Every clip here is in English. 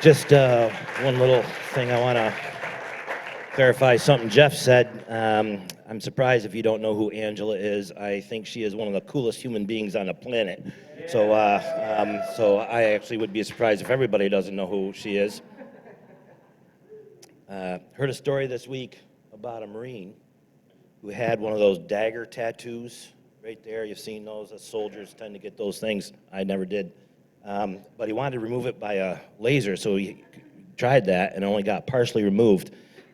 Just one little thing I want to clarify something Jeff said. I'm surprised if you don't know who Angela is. I think she is one of the coolest human beings on the planet. So I actually would be surprised if everybody doesn't know who she is. Heard a story this week about a Marine who had one of those dagger tattoos right there. You've seen those. The soldiers tend to get those things. I never did. But he wanted to remove it by a laser, so he tried that and only got partially removed.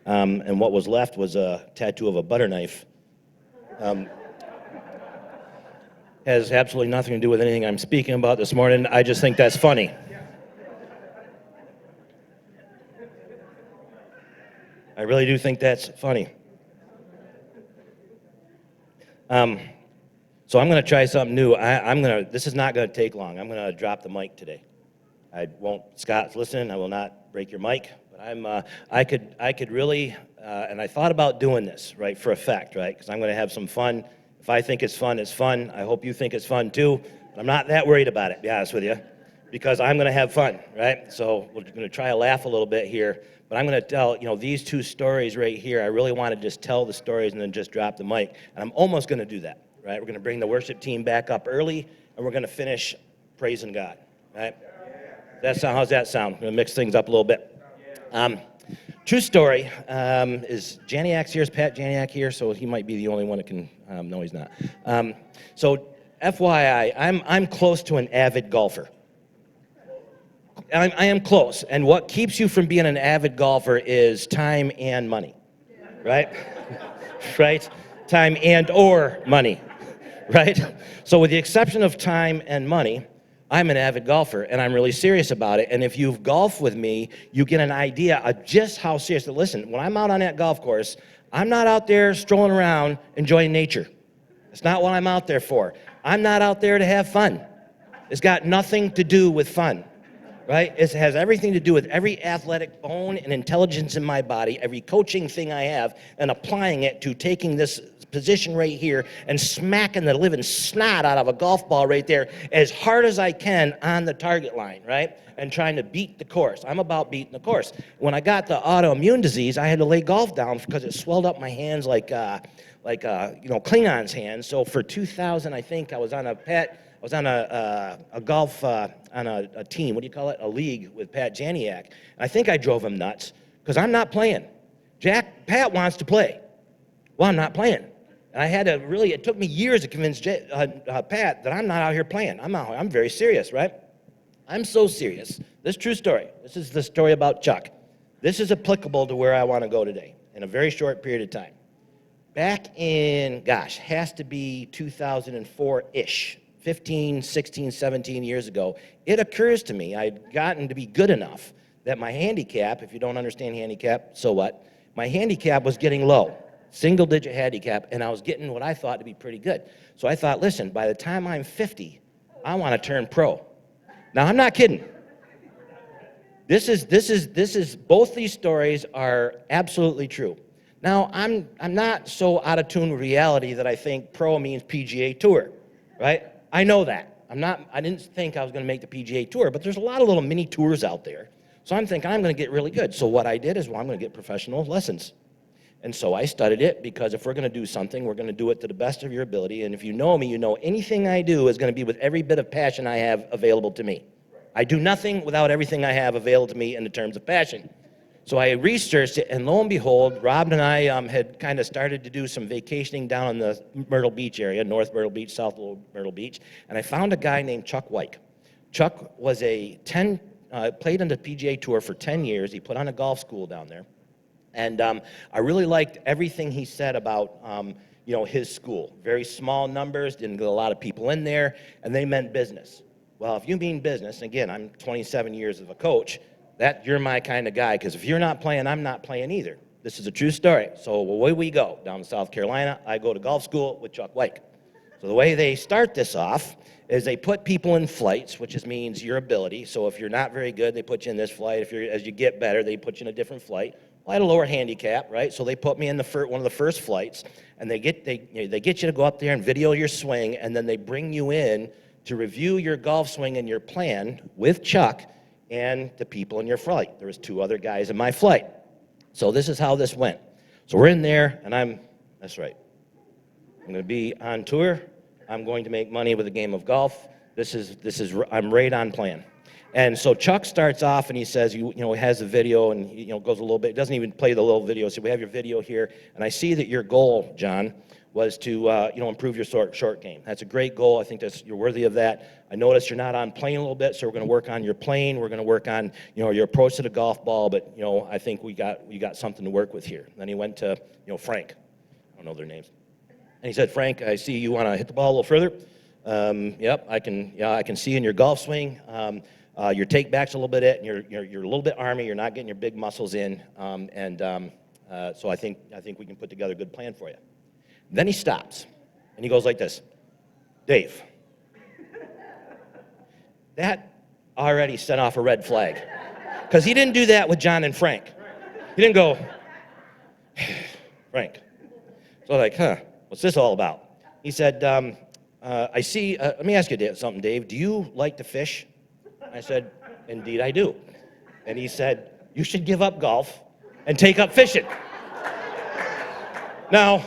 And what was left was a tattoo of a butter knife. Has absolutely nothing to do with anything I'm speaking about this morning. I just think that's funny. I really do think that's funny. So I'm going to try something new. This is not going to take long. I'm going to drop the mic today. I won't, Scott's listening, I will not break your mic, but I could really, and I thought about doing this, right, for effect, right, because I'm going to have some fun. If I think it's fun, it's fun. I hope you think it's fun too, but I'm not that worried about it, to be honest with you, because I'm going to have fun, right? So we're going to try to laugh a little bit here, but I'm going to tell, these two stories right here. I really want to just tell the stories and then just drop the mic, and I'm almost going to do that. Right, we're going to bring the worship team back up early, and we're going to finish praising God. Right? How's that sound? I'm going to mix things up a little bit. True story. Is Janiak here? Is Pat Janiak here? So he might be the only one that can. No, he's not. So FYI, I'm close to an avid golfer. I am close, and what keeps you from being an avid golfer is time and money. Right? Right? Time and or money. Right? So with the exception of time and money, I'm an avid golfer, and I'm really serious about it. And if you've golfed with me, you get an idea of just how serious. Listen, when I'm out on that golf course, I'm not out there strolling around enjoying nature. It's not what I'm out there for. I'm not out there to have fun. It's got nothing to do with fun. Right? It has everything to do with every athletic bone and intelligence in my body, every coaching thing I have, and applying it to taking this position right here and smacking the living snot out of a golf ball right there as hard as I can on the target line, right? And trying to beat the course. I'm about beating the course. When I got the autoimmune disease, I had to lay golf down because it swelled up my hands like Klingon's hands. So for 2000, I think I was on a golf on a team. What do you call it? A league with Pat Janiak. And I think I drove him nuts because I'm not playing. Pat wants to play. Well, I'm not playing. And I had to it took me years to convince Pat that I'm not out here playing. I'm very serious, right? I'm so serious. This is a true story. This is the story about Chuck. This is applicable to where I want to go today in a very short period of time. Back in, has to be 2004-ish, 15, 16, 17 years ago, it occurs to me I'd gotten to be good enough that my handicap, if you don't understand handicap, so what? My handicap was getting low. Single-digit handicap, and I was getting what I thought to be pretty good. So I thought, listen, by the time I'm 50, I want to turn pro. Now, I'm not kidding. This is both these stories are absolutely true. Now, I'm not so out of tune with reality that I think pro means PGA Tour, right? I know that. I didn't think I was going to make the PGA Tour, but there's a lot of little mini tours out there. So I'm thinking I'm going to get really good. So what I did is, I'm going to get professional lessons. And so I studied it because if we're going to do something, we're going to do it to the best of your ability. And if you know me, you know anything I do is going to be with every bit of passion I have available to me. I do nothing without everything I have available to me in the terms of passion. So I researched it, and lo and behold, Rob and I had kind of started to do some vacationing down in the Myrtle Beach area, North Myrtle Beach, South Myrtle Beach, and I found a guy named Chuck Weick. Chuck was played on the PGA Tour for 10 years. He put on a golf school down there. And I really liked everything he said about, his school. Very small numbers, didn't get a lot of people in there, and they meant business. Well, if you mean business, again, I'm 27 years of a coach, you're my kind of guy, because if you're not playing, I'm not playing either. This is a true story. So away we go. Down to South Carolina, I go to golf school with Chuck Weick. So the way they start this off is they put people in flights, which means your ability. So if you're not very good, they put you in this flight. As you get better, they put you in a different flight. Well, I had a lower handicap, right? So they put me in one of the first flights, and they get you to go up there and video your swing, and then they bring you in to review your golf swing and your plan with Chuck and the people in your flight. There was 2 other guys in my flight. So this is how this went. So we're in there, and that's right. I'm going to be on tour. I'm going to make money with a game of golf. I'm right on plan. And so Chuck starts off and he says, he has a video and he, goes a little bit, doesn't even play the little video. So we have your video here. And I see that your goal, John, was to, improve your short game. That's a great goal. I think you're worthy of that. I noticed you're not on plane a little bit, so we're going to work on your plane. We're going to work on, your approach to the golf ball. But, I think we got something to work with here. Then he went to, Frank. I don't know their names. And he said, Frank, I see you want to hit the ball a little further. Yep, I can see in your golf swing. Your take back's a little bit and you're a little bit army. You're not getting your big muscles in, so I think we can put together a good plan for you. Then he stops and he goes like this, Dave. That already set off a red flag, because he didn't do that with John and Frank. He didn't go, Frank. So like, what's this all about? He said, I see. Let me ask you something, Dave. Do you like to fish? I said, indeed I do. And he said, you should give up golf and take up fishing. Now,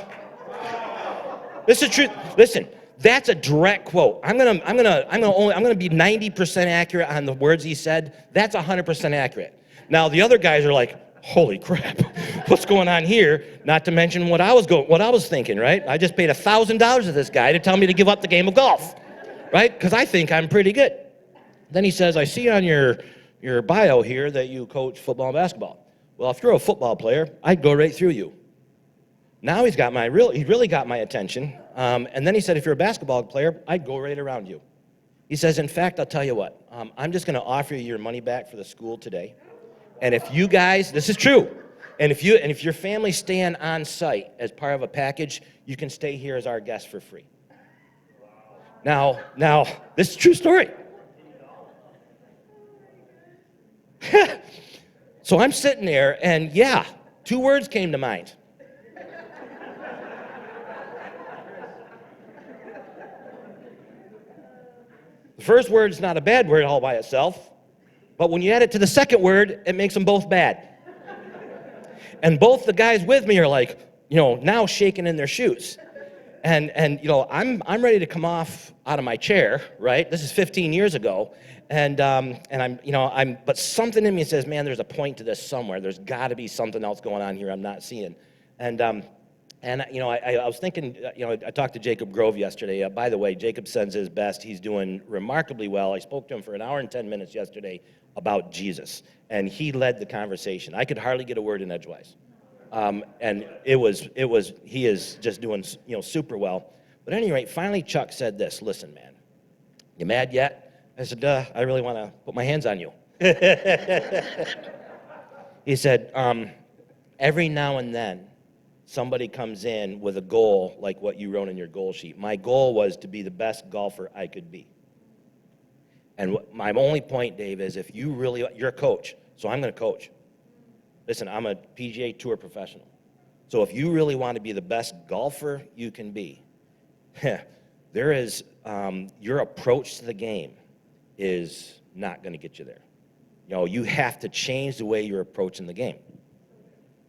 this is true. Listen, that's a direct quote. I'm gonna be 90% accurate on the words he said. That's 100% accurate. Now the other guys are like, holy crap, what's going on here? Not to mention what I was thinking, right? I just paid $1,000 to this guy to tell me to give up the game of golf, right? Because I think I'm pretty good. Then he says, I see on your bio here that you coach football and basketball. Well, if you're a football player, I'd go right through you. Now he really got my attention. And then he said, if you're a basketball player, I'd go right around you. He says, in fact, I'll tell you what, I'm just going to offer you your money back for the school today. And if you guys, this is true, and if your family staying on site as part of a package, you can stay here as our guest for free. Now, this is a true story. So I'm sitting there, and 2 words came to mind. The first word is not a bad word all by itself, but when you add it to the second word, it makes them both bad. And both the guys with me are like, now shaking in their shoes. And I'm ready to come off out of my chair, right? This is 15 years ago. And but something in me says, man, there's a point to this somewhere. There's got to be something else going on here I'm not seeing. And I was thinking, I talked to Jacob Grove yesterday. By the way, Jacob sends his best. He's doing remarkably well. I spoke to him for an hour and 10 minutes yesterday about Jesus, and he led the conversation. I could hardly get a word in edgewise. And he is just doing, super well. But at any rate, finally Chuck said this, listen, man, you mad yet? I said, I really want to put my hands on you. He said, every now and then, somebody comes in with a goal like what you wrote in your goal sheet. My goal was to be the best golfer I could be. And my only point, Dave, is if you're a coach, so I'm going to coach. Listen, I'm a PGA Tour professional. So if you really want to be the best golfer you can be, there is, your approach to the game is not going to get you there. You have to change the way you're approaching the game.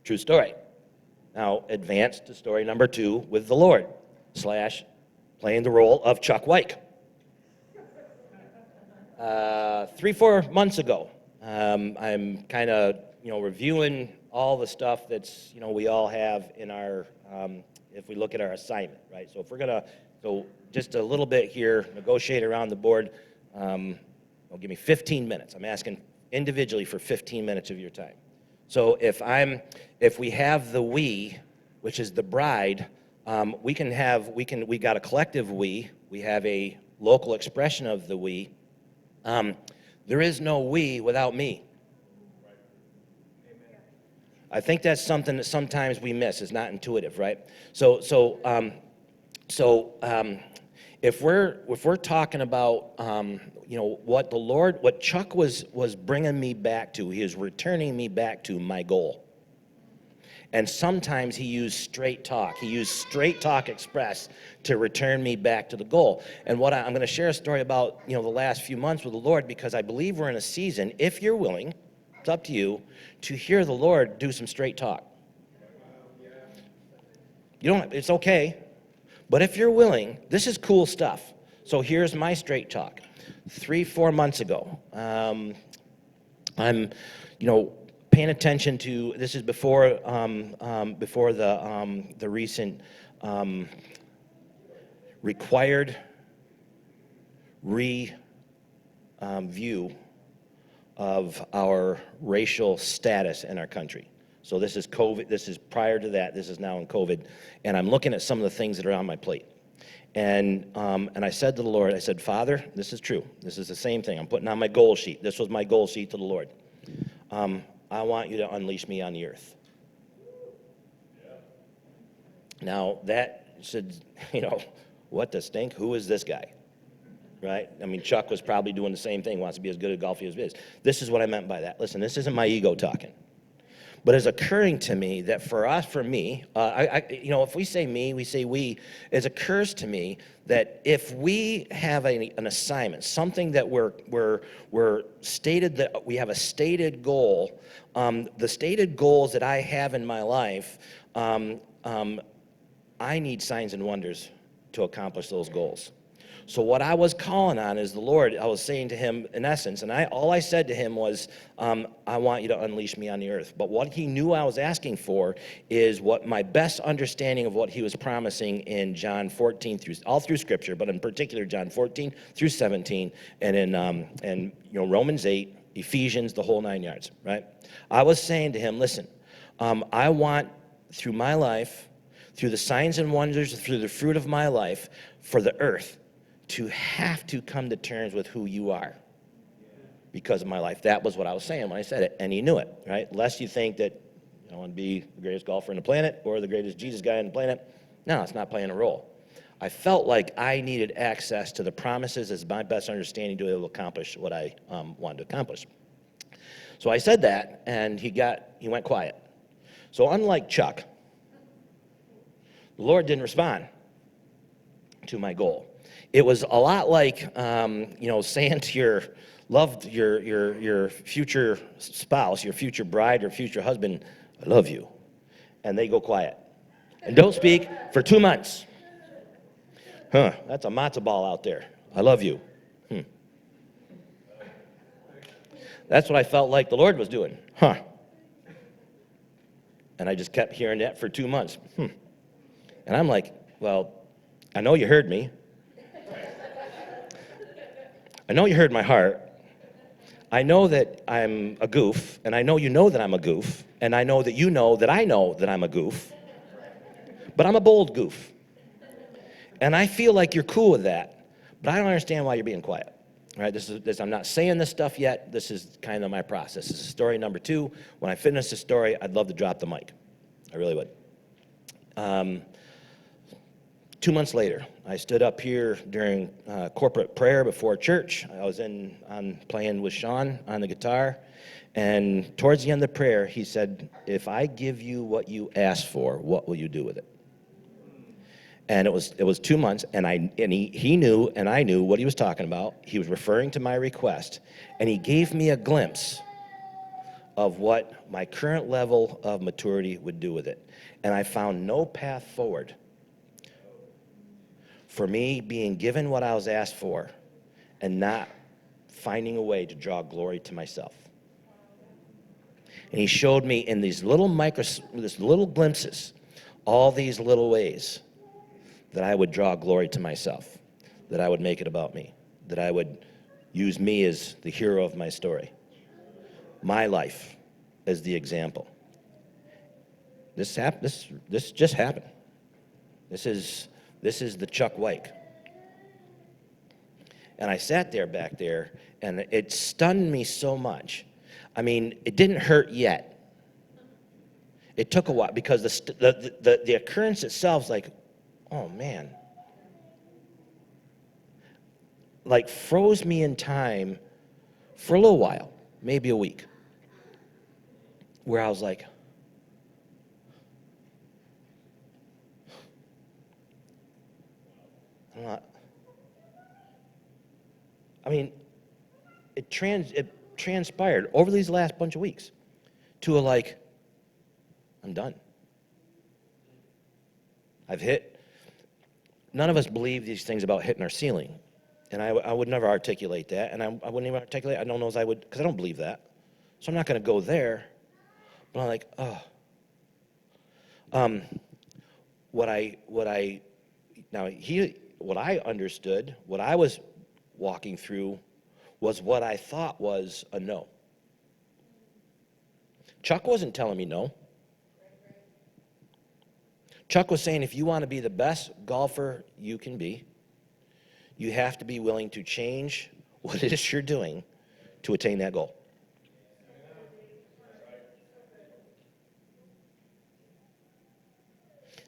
True story. Now, advance to story number 2 with the Lord, / playing the role of Chuck Weick. 3-4 months ago, I'm kind of, reviewing all the stuff that's, we all have in our, if we look at our assignment, right? So if we're going to go just a little bit here, negotiate around the board, give me 15 minutes. I'm asking individually for 15 minutes of your time. So if we have the we, which is the bride, we got a collective we have a local expression of the we. There is no we without me. I think that's something that sometimes we miss. It's not intuitive, right? So if we're talking about what Chuck was bringing me back to, he is returning me back to my goal. And sometimes he used straight talk. He used Straight Talk Express to return me back to the goal. And I'm going to share a story about, the last few months with the Lord, because I believe we're in a season, if you're willing, it's up to you, to hear the Lord do some straight talk. It's okay. But if you're willing, this is cool stuff. So here's my straight talk. 3-4 months ago, I'm, paying attention to. This is before the recent required review of our racial status in our country. So this is COVID. This is prior to that. This is now in COVID, and I'm looking at some of the things that are on my plate. And I said to the Lord, I said, Father, this is true. This is the same thing. I'm putting on my goal sheet. This was my goal sheet to the Lord. I want you to unleash me on the earth. Now, that should, what the stink? Who is this guy? Right? I mean, Chuck was probably doing the same thing, wants to be as good at golf as he is. This is what I meant by that. Listen, this isn't my ego talking. But it's occurring to me that for me, if we say me, we say we. It occurs to me that if we have an assignment, something that we're stated that we have a stated goal, the stated goals that I have in my life, I need signs and wonders to accomplish those goals. So what I was calling on is the Lord. I was saying to him, in essence, and all I said to him was, I want you to unleash me on the earth. But what he knew I was asking for is what my best understanding of what he was promising in John 14 all through Scripture, but in particular John 14 through 17, and in Romans 8, Ephesians, the whole 9 yards. Right? I was saying to him, listen, I want through my life, through the signs and wonders, through the fruit of my life, for the earth to have to come to terms with who you are because of my life. That was what I was saying when I said it, and he knew it, right? Lest you think that I want to be the greatest golfer on the planet or the greatest Jesus guy on the planet. No, it's not playing a role. I felt like I needed access to the promises as my best understanding to be able to accomplish what I wanted to accomplish. So I said that, and he went quiet. So unlike Chuck, the Lord didn't respond to my goal. It was a lot like, saying to your future spouse, your future bride or future husband, I love you. And they go quiet. And don't speak for 2 months. That's a matzo ball out there. I love you. That's what I felt like the Lord was doing. And I just kept hearing that for 2 months. And I'm like, well, I know you heard me. I know you heard my heart. I know that I'm a goof, and I know you know that I'm a goof, and I know that you know that I know that I'm a goof, but I'm a bold goof. And I feel like you're cool with that, but I don't understand why you're being quiet. All right, I'm not saying this stuff yet. This is kind of my process. This is story number 2. When I finish the story, I'd love to drop the mic. I really would. 2 months later, I stood up here during corporate prayer before church. I was playing with Sean on the guitar, and towards the end of the prayer, he said, if I give you what you asked for, what will you do with it? And it was 2 months, and he knew, and I knew what he was talking about. He was referring to my request, and he gave me a glimpse of what my current level of maturity would do with it. And I found no path forward for me being given what I was asked for and not finding a way to draw glory to myself. And he showed me in these little glimpses, all these little ways that I would draw glory to myself, that I would make it about me, that I would use me as the hero of my story, my life as the example. This just happened. This is the Chuck Weick. And I sat there back there, and it stunned me so much. I mean, it didn't hurt yet. It took a while because the occurrence itself is like, oh man, like froze me in time for a little while, maybe a week, where I was like, I'm not. I mean, it transpired over these last bunch of weeks to a like, I'm done. I've hit. None of us believe these things about hitting our ceiling. And I would never articulate that. And I wouldn't even articulate, I don't know as I would, because I don't believe that. So I'm not going to go there. But I'm like, oh. What I understood, what I was walking through was what I thought was a no. Chuck wasn't telling me no. Chuck was saying if you want to be the best golfer you can be, you have to be willing to change what it is you're doing to attain that goal.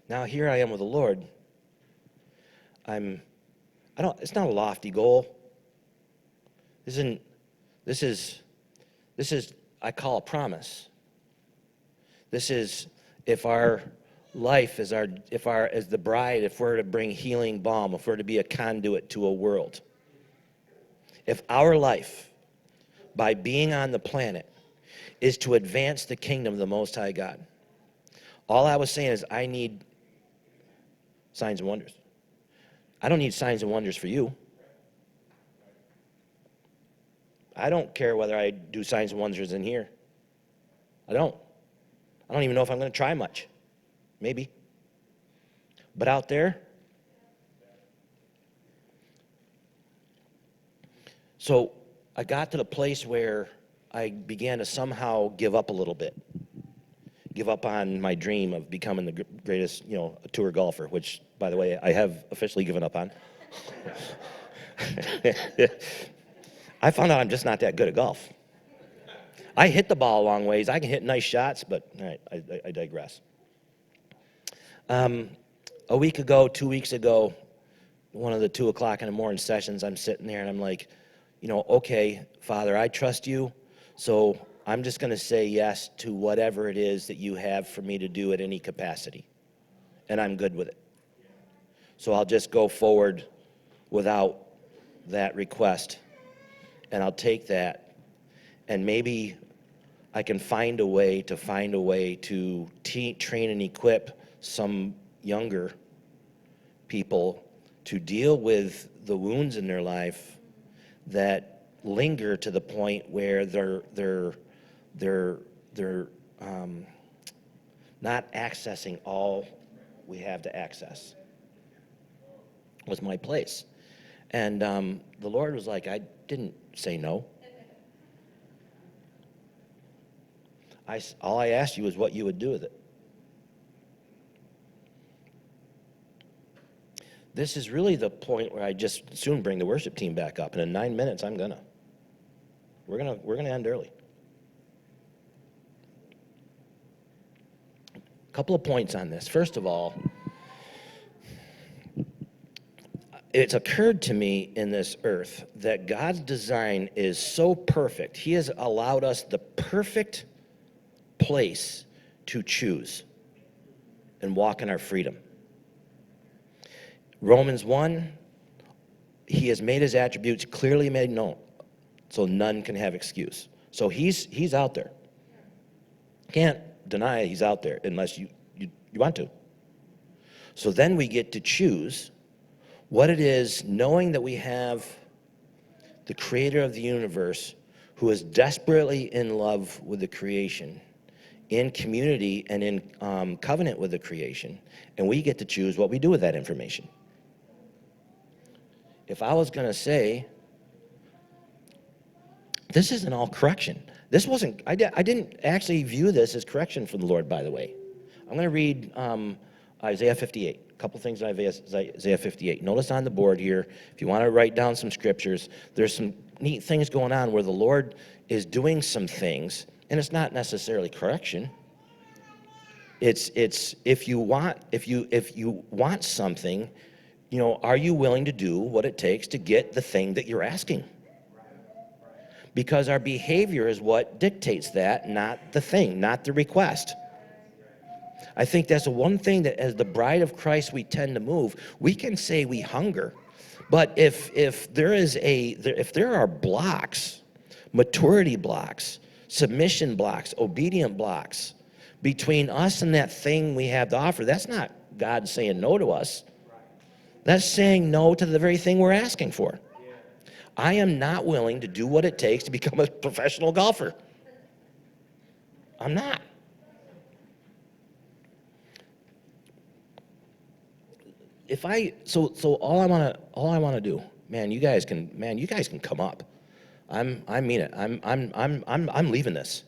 Now here I am with the Lord. It's not a lofty goal. This is I call a promise. This is if our life as the bride, if we're to bring healing balm, if we're to be a conduit to a world. If our life, by being on the planet, is to advance the kingdom of the Most High God. All I was saying is I need signs and wonders. I don't need signs and wonders for you. I don't care whether I do signs and wonders in here. I don't even know if I'm going to try much. Maybe. But out there, so I got to the place where I began to somehow give up a little bit. Give up on my dream of becoming the greatest, tour golfer, which, by the way, I have officially given up on. I found out I'm just not that good at golf. I hit the ball a long ways. I can hit nice shots, but all right, I digress. A week ago, 2 weeks ago, one of the 2 o'clock in the morning sessions, I'm sitting there and I'm like, okay, Father, I trust you, so I'm just going to say yes to whatever it is that you have for me to do at any capacity, and I'm good with it. So I'll just go forward without that request, and I'll take that, and maybe I can find a way to train and equip some younger people to deal with the wounds in their life that linger to the point where they're not accessing all we have to access. Was my place. And the Lord was like, I didn't say no. All I asked you is what you would do with it. This is really the point where I just soon bring the worship team back up, and in 9 minutes we're gonna end early. A couple of points on this. First of all, it's occurred to me in this earth that God's design is so perfect. He has allowed us the perfect place to choose and walk in our freedom. Romans 1, he has made his attributes clearly made known, so none can have excuse. So he's out there. Can't deny he's out there unless you want to. So then we get to choose what it is, knowing that we have the creator of the universe who is desperately in love with the creation, in community and in covenant with the creation, and we get to choose what we do with that information. If I was going to say, this isn't all correction. This wasn't, I didn't actually view this as correction from the Lord, by the way. I'm going to read Isaiah 58, a couple things in Isaiah 58. Notice on the board here, if you want to write down some scriptures, there's some neat things going on where the Lord is doing some things, and it's not necessarily correction. It's if you want something, are you willing to do what it takes to get the thing that you're asking? Because our behavior is what dictates that, not the thing, not the request. I think that's the one thing that as the bride of Christ we tend to move. We can say we hunger But if there are blocks, maturity blocks, submission blocks, obedient blocks between us and that thing we have to offer, that's not God saying no to us. That's saying no to the very thing we're asking for. I am not willing to do what it takes to become a professional golfer. I'm not. So all I wanna do, man, you guys can come up. I mean it. I'm leaving this.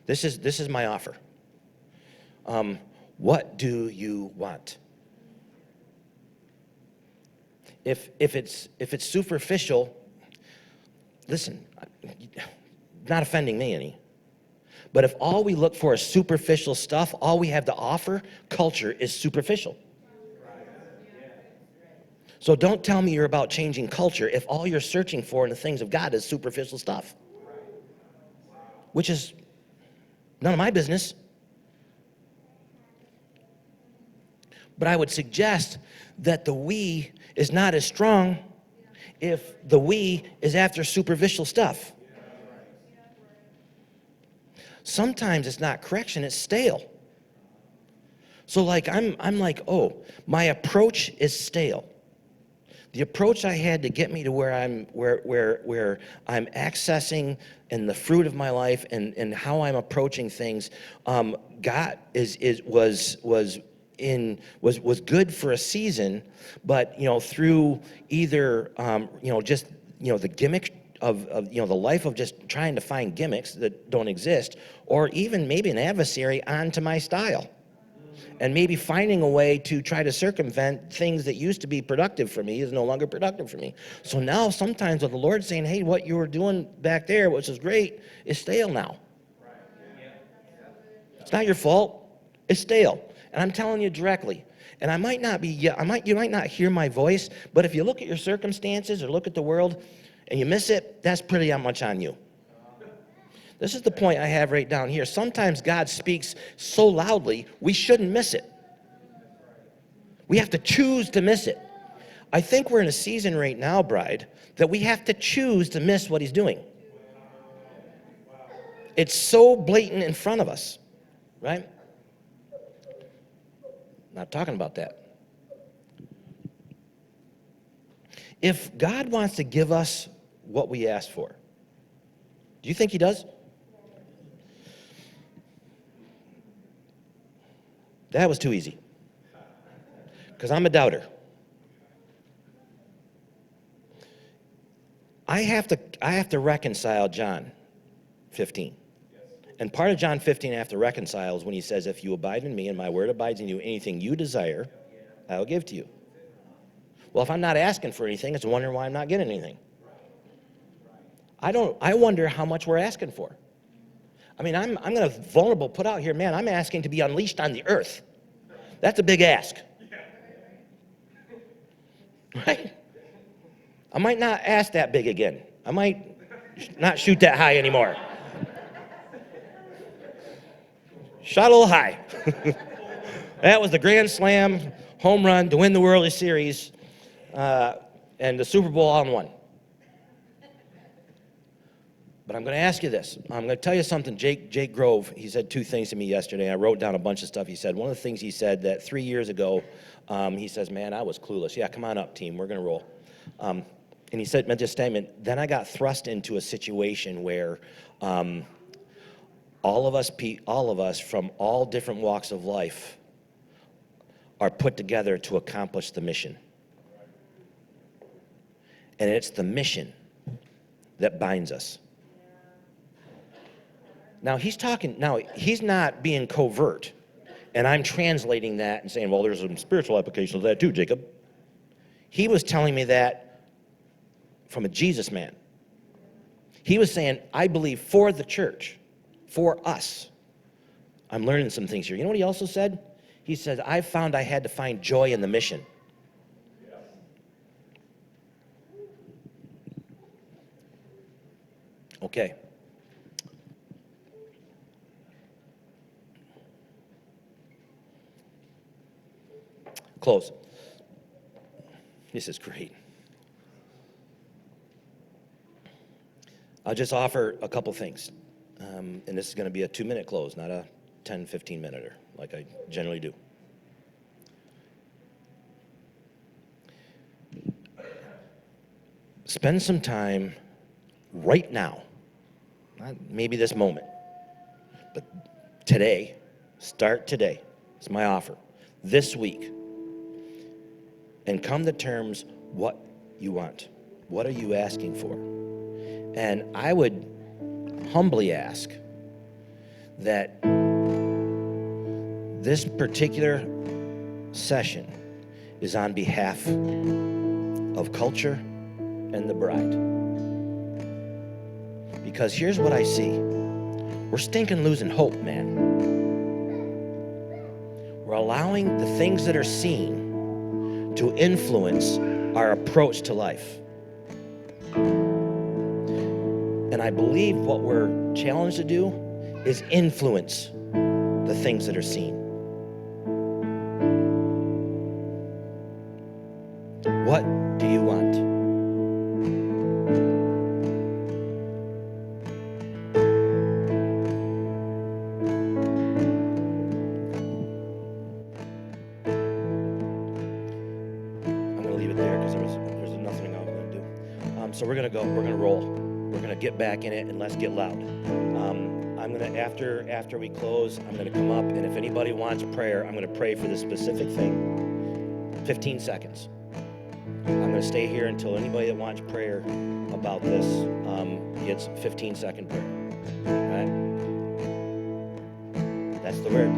This is my offer. What do you want? If it's superficial, listen, not offending me any. But if all we look for is superficial stuff, all we have to offer, culture, is superficial. So don't tell me you're about changing culture if all you're searching for in the things of God is superficial stuff, which is none of my business. But I would suggest that the we is not as strong if the we is after superficial stuff. Sometimes it's not correction, it's stale. So like I'm like, oh, my approach is stale. The approach I had to get me to where I'm accessing and the fruit of my life and how I'm approaching things, God was good for a season, but through either just the gimmick of the life of just trying to find gimmicks that don't exist, or even maybe an adversary onto my style. And maybe finding a way to try to circumvent things that used to be productive for me is no longer productive for me. So now sometimes with the Lord saying, hey, what you were doing back there, which is great, is stale now. It's not your fault. It's stale. And I'm telling you directly. And you might not hear my voice, but if you look at your circumstances or look at the world and you miss it, that's pretty much on you. This is the point I have right down here. Sometimes God speaks so loudly, we shouldn't miss it. We have to choose to miss it. I think we're in a season right now, bride, that we have to choose to miss what he's doing. It's so blatant in front of us, right? Not talking about that. If God wants to give us what we ask for, do you think he does? That was too easy. Because I'm a doubter. I have to reconcile John 15. And part of John 15 I have to reconcile is when he says, if you abide in me and my word abides in you, anything you desire, I will give to you. Well, if I'm not asking for anything, it's wondering why I'm not getting anything. I wonder how much we're asking for. I mean, I'm going to vulnerable put out here, man, I'm asking to be unleashed on the earth. That's a big ask. Right? I might not ask that big again. I might not shoot that high anymore. Shot a little high. That was the Grand Slam home run to win the World Series and the Super Bowl all in one. But I'm going to ask you this. I'm going to tell you something. Jake Grove, he said two things to me yesterday. I wrote down a bunch of stuff he said. One of the things he said that 3 years ago, he says, man, I was clueless. Yeah, come on up, team. We're going to roll. And he said, made this statement, then I got thrust into a situation where all of us from all different walks of life are put together to accomplish the mission. And it's the mission that binds us. Now he's not being covert, and I'm translating that and saying, well, there's some spiritual application of that too, Jacob. He was telling me that from a Jesus man. He was saying, I believe for the church, for us. I'm learning some things here. You know what he also said? He said, I found I had to find joy in the mission. Okay. Close. This is great. I'll just offer a couple things. And this is going to be a 2-minute close, not a 10, 15-minute like I generally do. Spend some time right now, not maybe this moment, but today, start today. It's my offer. This week. And come to terms what you want. What are you asking for? And I would humbly ask that this particular session is on behalf of culture and the bride. Because here's what I see. We're stinking losing hope, man. We're allowing the things that are seen to influence our approach to life. And I believe what we're challenged to do is influence the things that are seen. What do you want? I'm going to leave it there because there's nothing else I'm going to do. So we're going to roll. We're going to get back in it and let's get loud. I'm going to, after we close, I'm going to come up, and if anybody wants prayer, I'm going to pray for this specific thing. 15 seconds. I'm going to stay here until anybody that wants prayer about this gets 15-second prayer. All right? That's the word.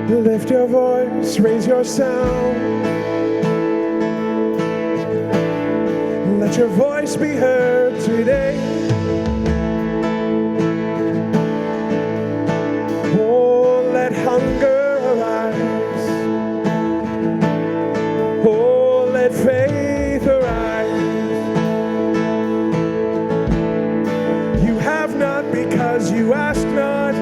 Lift your voice, raise your sound. Let your voice be heard today. Oh, let hunger arise. Oh, let faith arise. You have not because you ask not.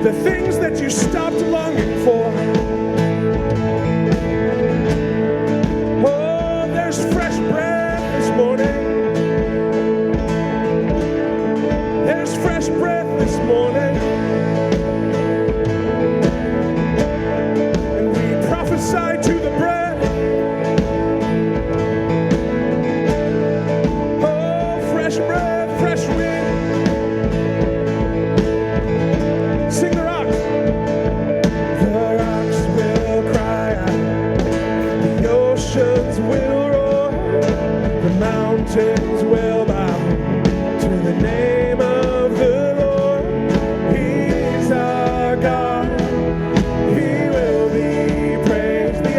The things that you stopped longing for. Oh, there's fresh breath this morning. There's fresh breath this morning. And we prophesy to the breath. Oh, fresh breath, fresh wind. Mountains will bow to the name of the Lord. He's our God. He will be praised. The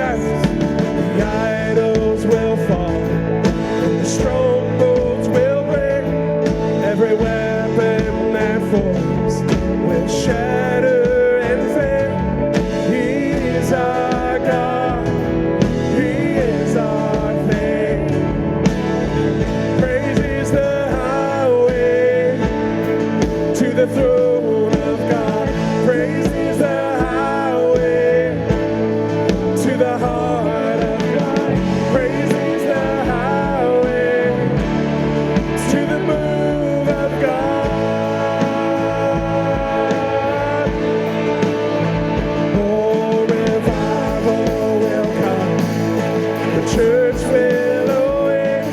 church will awake.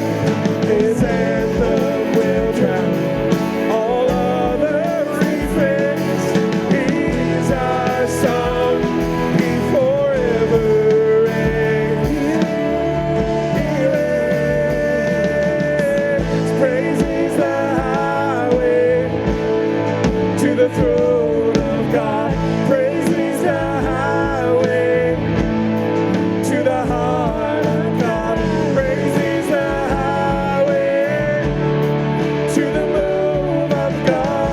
His anthem will drown all other free friends. He's our song, he forever reigns. He reigns. Praise is the highway to the throne of God. Praise is the highway to the heart of God. Praise is the highway to the move of God.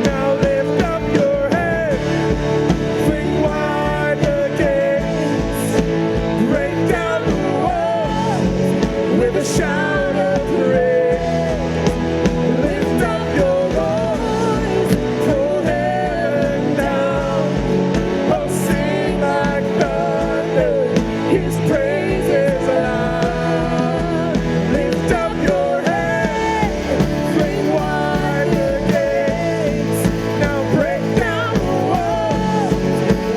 Now lift up your head, fling wide the gates, break down the walls with a shout of praise. Lift up your voice, pull heaven down. Oh, sing like thunder, his praise is loud. Lift up your head, fling wide the gates. Now break down the walls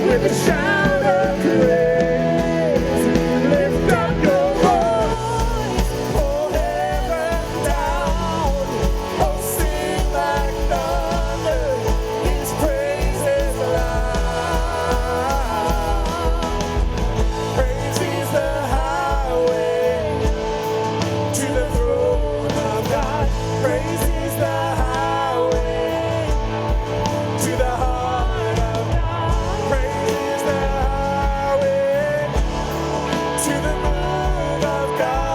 with a shout of praise. Lift up your voice, pull heaven down. Oh, sing like thunder, his praise is loud. Praise is the highway to the throne of God. Praise is the highway to the heart of God. Praise is the highway to the move of God.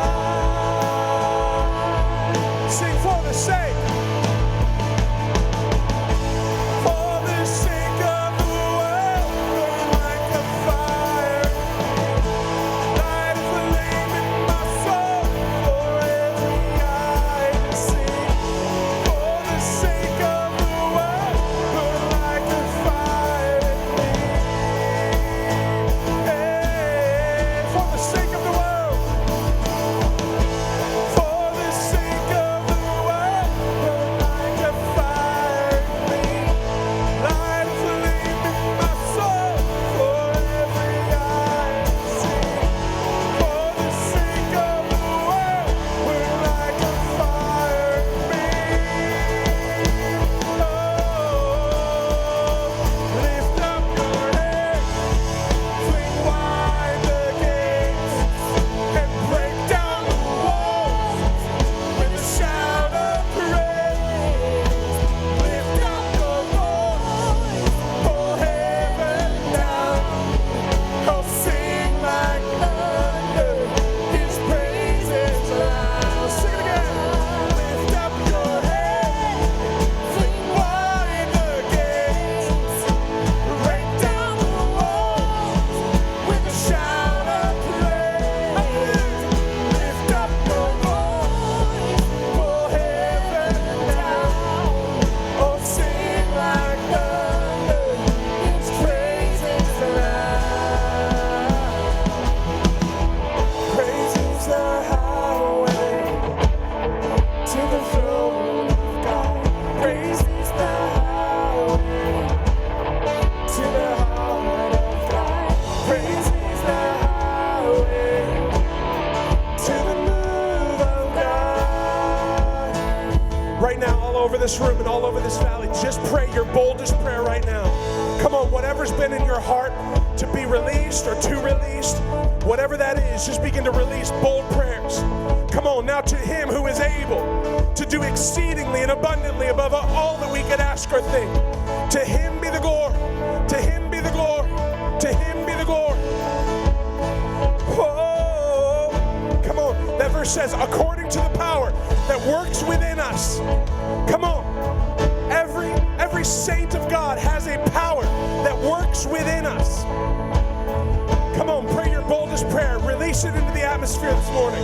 Sing for the sake. For the sake of the world, burn like a fire. Light a flame in my soul for every eye to see. For the sake of the world, burn like a fire in me. Hey, for the sake of the world. For the sake of the world, burn like a fire in me. Light a flame in my soul for every eye to see. For the sake of the world, burn like a fire in me. Oh, lift up your head, fling wide the gates, and break down the walls with a shout of praise. Lift up your voice, pull heaven down. Oh, sing like thunder, his praise is loud. Sing it again. Lift up your head, fling wide the gates, break down the walls with a shout of praise. Lift up your voice, pull heaven down. Oh, sing like thunder, his praise is loud. Praise is the highway to the throne of God. Praise is the highway to the heart of God. Praise is the highway to the move of God. Right now, all over this room and all over this valley, just pray your boldest prayer right now. Come on, whatever's been in your heart to be released or to released, whatever that is, just begin to release bold prayers. Come on, now to him who is able to do exceedingly and abundantly above all that we could ask or think. To him be the glory. To him be the glory. To him be the glory. Oh, come on. That verse says, according to the power that works within us. Come on. Every saint of God has a power that works within us. Come on, pray your boldest prayer. Release it into the atmosphere this morning.